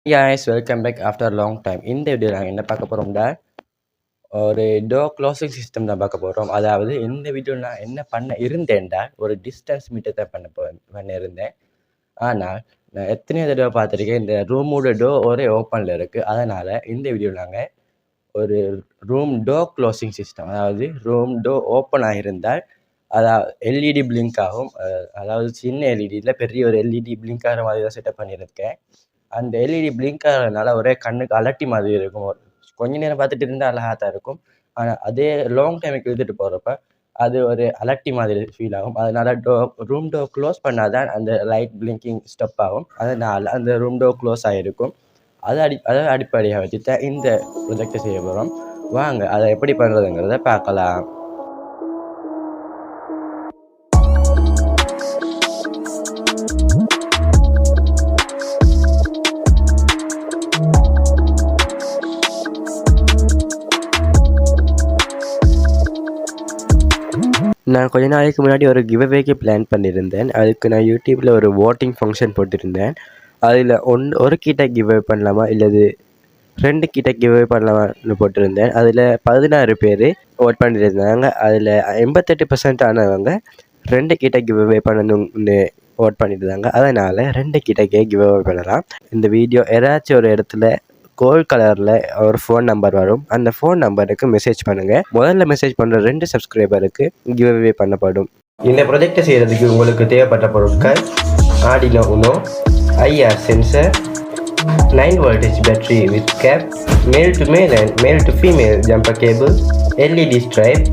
Guys, welcome back after a long time. இந்த வீடியோவில் நாங்கள் என்ன பார்க்க போகிறோம்னா ஒரு டோர் க்ளோசிங் சிஸ்டம் தான் பார்க்க போகிறோம். அதாவது இந்த வீடியோவில் நான் என்ன பண்ண இருந்தேன்டா ஒரு டிஸ்டன்ஸ் மீட்டர் தான் பண்ண இருந்தேன். ஆனால் நான் எத்தனையோ தடவை பார்த்துருக்கேன் இந்த ரூமோட டோர் ஒரே ஓப்பனில் இருக்குது. அதனால் இந்த வீடியோவில் நாங்கள் ஒரு ரூம் டோர் க்ளோசிங் சிஸ்டம், அதாவது ரூம் டோர் ஓப்பன் ஆகியிருந்தால் அதாவது எல்இடி பிளிங்க் ஆகும். அதாவது சின்ன எல்இடியில் பெரிய ஒரு எல்இடி பிளிங்க் ஆகிற மாதிரி தான் செட்டப் பண்ணியிருக்கேன். அந்த எல்இடி பிளிங்க் ஆகிறதுனால ஒரே கண்ணுக்கு அலட்டி மாதிரி இருக்கும். கொஞ்ச நேரம் பார்த்துட்டு இருந்தால் அழகாக தான் இருக்கும். ஆனால் அதே லாங் டைமுக்கு இழுத்துட்டு போகிறப்ப அது ஒரு அலட்டி மாதிரி ஃபீல் ஆகும். அதனால் ரூம் டோர் க்ளோஸ் பண்ணால் தான் அந்த லைட் பிளிங்கிங் ஸ்டப் ஆகும். அதனால் அந்த ரூம் டோர் க்ளோஸ் ஆகிருக்கும். அதை அடிப்படையாக வச்சு தான் இந்த ப்ரொஜெக்டை செய்ய போகிறோம். வாங்க அதை எப்படி பண்ணுறதுங்கிறத பார்க்கலாம். நான் கொஞ்ச நாளைக்கு முன்னாடி ஒரு கிவ்அவேக்கு பிளான் பண்ணியிருந்தேன். அதுக்கு நான் யூடியூப்பில் ஒரு ஓட்டிங் ஃபங்க்ஷன் போட்டிருந்தேன். அதில் ஒரு கிட்ட கிவ்அவே பண்ணலாமா இல்லது 2 கிட்ட கிவ்அவே பண்ணலாமான்னு போட்டிருந்தேன். அதில் 16 பேர் ஓட் பண்ணியிருந்தாங்க. அதில் 88% ஆனவங்க 2 கிட்ட கிவ்அவே பண்ணணும்னு ஓட் பண்ணியிருந்தாங்க. அதனால் 2 கிட்டக்கே கிவ்அவே பண்ணலாம். இந்த வீடியோ ஏதாச்சும் ஒரு இடத்துல கோல்ட் கலரில் ஒரு ஃபோன் நம்பர் வரும். அந்த ஃபோன் நம்பருக்கு மெசேஜ் பண்ணுங்கள். முதல்ல மெசேஜ் பண்ணுற 2 சப்ஸ்கிரைபருக்கு கிவ்அவே பண்ணப்படும். இந்த ப்ரொஜெக்டை செய்கிறதுக்கு உங்களுக்கு தேவைப்பட்ட பொருட்கள் Arduino Uno, IR sensor, 9 voltage battery with cap, male to male and male to female jumper cable, LED stripe.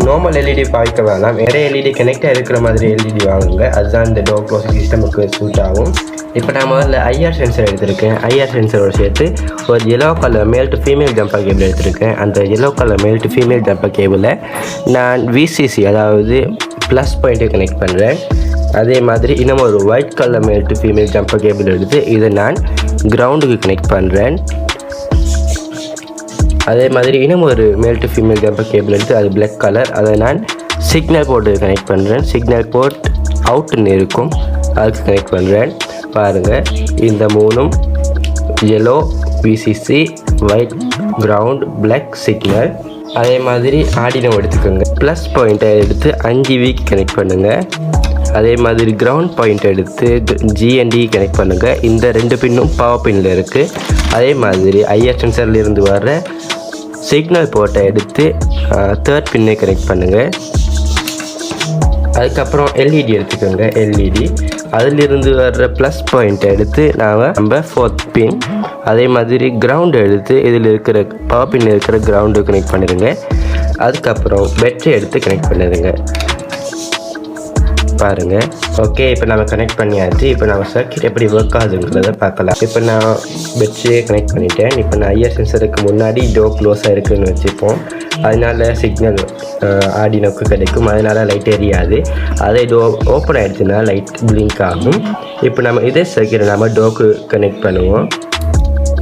Normal LED பார்க்க வேணாம், வேறு எல்இடி கனெக்டாக இருக்கிற மாதிரி எல்இடி வாங்குங்க. அதுதான் இந்த டோர் க்ளோசிங் சிஸ்டமுக்கு சூட் ஆகும். இப்போ நான் முதல்ல ஐஆர் சென்சர் எடுத்திருக்கேன். ஐஆர் சென்சரோடு சேர்த்து ஒரு yellow colour male to female jumper cable எடுத்திருக்கேன். அந்த yellow colour male to female jumper கேபிளை நான் விசிசி, அதாவது ப்ளஸ் பாயிண்ட்டை கனெக்ட் பண்ணுறேன். அதே மாதிரி இன்னும் ஒரு white colour male to female jumper cable எடுத்து இதை நான் கிரவுண்டுக்கு கனெக்ட் பண்ணுறேன். அதே மாதிரி இன்னும் ஒரு மேல் டு ஃபீமேல் ஜம்பர் கேபிள் எடுத்து அது பிளாக் கலர், அதை நான் சிக்னல் போர்ட்டு கனெக்ட் பண்ணுறேன். சிக்னல் போர்ட் அவுட்டுன்னு இருக்கும், அதுக்கு கனெக்ட் பண்ணுறேன். பாருங்கள், இந்த 3 yellow VCC, white ground, black signal. அதே மாதிரி Arduino எடுத்துக்கோங்க. ப்ளஸ் பாயிண்ட்டை எடுத்து 5Vக்கு கனெக்ட் பண்ணுங்கள். அதே மாதிரி கிரவுண்ட் பாயிண்ட் எடுத்து GND கனெக்ட் பண்ணுங்கள். இந்த 2 பின்னும் பவர் பின்னில் இருக்குது. அதே மாதிரி ஐஆர் சென்சர்லேருந்து வர்ற சிக்னல் போர்ட்டை எடுத்து 3rd பின்னை கனெக்ட் பண்ணுங்கள். அதுக்கப்புறம் எல்இடி எடுத்துக்கோங்க. எல்இடி அதிலிருந்து வர்ற ப்ளஸ் பாயிண்ட்டை எடுத்து நம்ம 4th பின். அதே மாதிரி கிரவுண்டு எடுத்து இதில் இருக்கிற பவர் பின் இருக்கிற கிரவுண்டு கனெக்ட் பண்ணிடுங்க. அதுக்கப்புறம் பேட்டரி எடுத்து கனெக்ட் பண்ணிடுங்க. பாருங்கள், ஓகே, இப்போ நம்ம கனெக்ட் பண்ணியாச்சு. இப்போ நம்ம சர்க்யூட் எப்படி ஒர்க் ஆகுதுங்கிறத பார்க்கலாம். இப்போ நான் பேட்டரியை கனெக்ட் பண்ணிட்டேன். இப்போ நான் ஐஆர் சென்சருக்கு முன்னாடி டோர் க்ளோஸாக இருக்குதுன்னு வச்சுப்போம். அதனால் சிக்னல் Arduinoக்கு கிடைக்கும். அதனால் லைட் எரியாது. அதே டோர் ஓப்பன் ஆகிடுச்சுன்னா லைட் பிளிங்க் ஆகும். இப்போ நம்ம இதே சர்க்யூட்டை நம்ம டோருக்கு கனெக்ட் பண்ணுவோம்.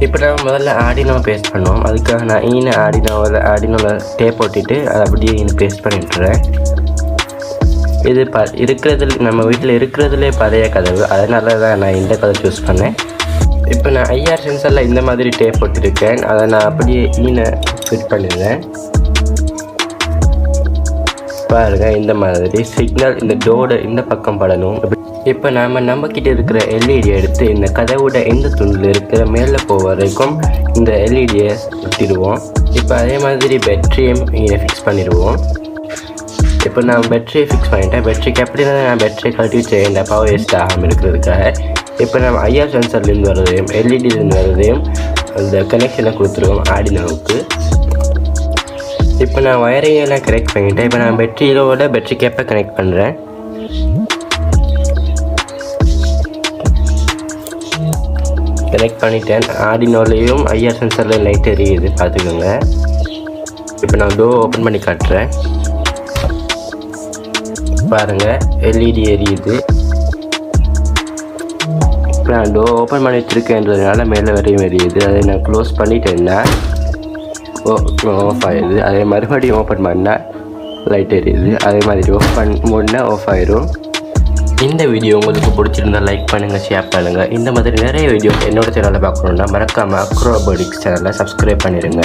இப்போ நம்ம முதல்ல Arduino பேஸ்ட் பண்ணுவோம். அதுக்காக நான் Arduinoவில் டேப் போட்டுட்டு அதை அப்படியே பேஸ்ட் பண்ணிட்டுறேன். இது நம்ம வீட்டில் இருக்கிறதுலே பழைய கதவு, அதனால தான் நான் இந்த கதவை சூஸ் பண்ணேன். இப்போ நான் ஐஆர் சென்சரில் இந்த மாதிரி டேப் போட்டிருக்கேன். அதை நான் அப்படியே ஃபிட் பண்ணிடுறேன். பாருங்கள், இந்த மாதிரி சிக்னல் இந்த டோரை இந்த பக்கம் படணும். இப்போ நம்மக்கிட்ட இருக்கிற எல்இடி எடுத்து இந்த கதவோட எந்த துண்டில் இருக்கிற மேலே போக வரைக்கும் இந்த எல்இடியை சுற்றிடுவோம். இப்போ அதே மாதிரி பேட்டரியும் இங்கே ஃபிக்ஸ் பண்ணிடுவோம். இப்போ நான் பேட்டரியை ஃபிக்ஸ் பண்ணிட்டேன். பேட்டரிக்கு அப்படின்னா நான் பேட்டரியை கழட்டி வச்சேன், இந்த பவர் வேஸ்ட் ஆகாமல் இருக்கிறதுக்காக. இப்போ நம்ம ஐஆர் சென்சர்லேருந்து வர்றதையும் எல்இடிலேருந்து வர்றதையும் அந்த கனெக்ஷனை கொடுத்துருவோம் Arduinoவுக்கு. இப்போ நான் வயரிங்கெல்லாம் கனெக்ட் பண்ணிட்டேன். இப்போ நான் பேட்டரி கேப்பை கனெக்ட் பண்ணுறேன். கனெக்ட் பண்ணிட்டேன். Arduinoலையும் ஐஆர் சென்சரில் லைட் எரியுது, பார்த்துக்கோங்க. இப்போ நான் டோர் ஓப்பன் பண்ணி காட்டுறேன். பாருங்கள், எல்இடி எரியுது. இப்போ நான் டோர் ஓப்பன் பண்ணி வச்சுருக்கேன்றதுனால மேலே வரையும் எரியுது. அதை நான் க்ளோஸ் பண்ணிட்டேன்னா ஆஃப் ஆகிடுது. அதே மறுபடியும் ஓப்பன் பண்ணால் லைட் எரியுது. அதே மாதிரி ஓப்பன் பண்ணால் ஆஃப் ஆயிடும். இந்த வீடியோ உங்களுக்கு பிடிச்சிருந்தா லைக் பண்ணுங்கள், ஷேர் பண்ணுங்கள். இந்த மாதிரி நிறைய வீடியோ என்னோட சேனலில் பார்க்கணுன்னா மறக்காமல் அக்ரோபாட்டிக்ஸ் சேனலை சப்ஸ்கிரைப் பண்ணிடுங்க.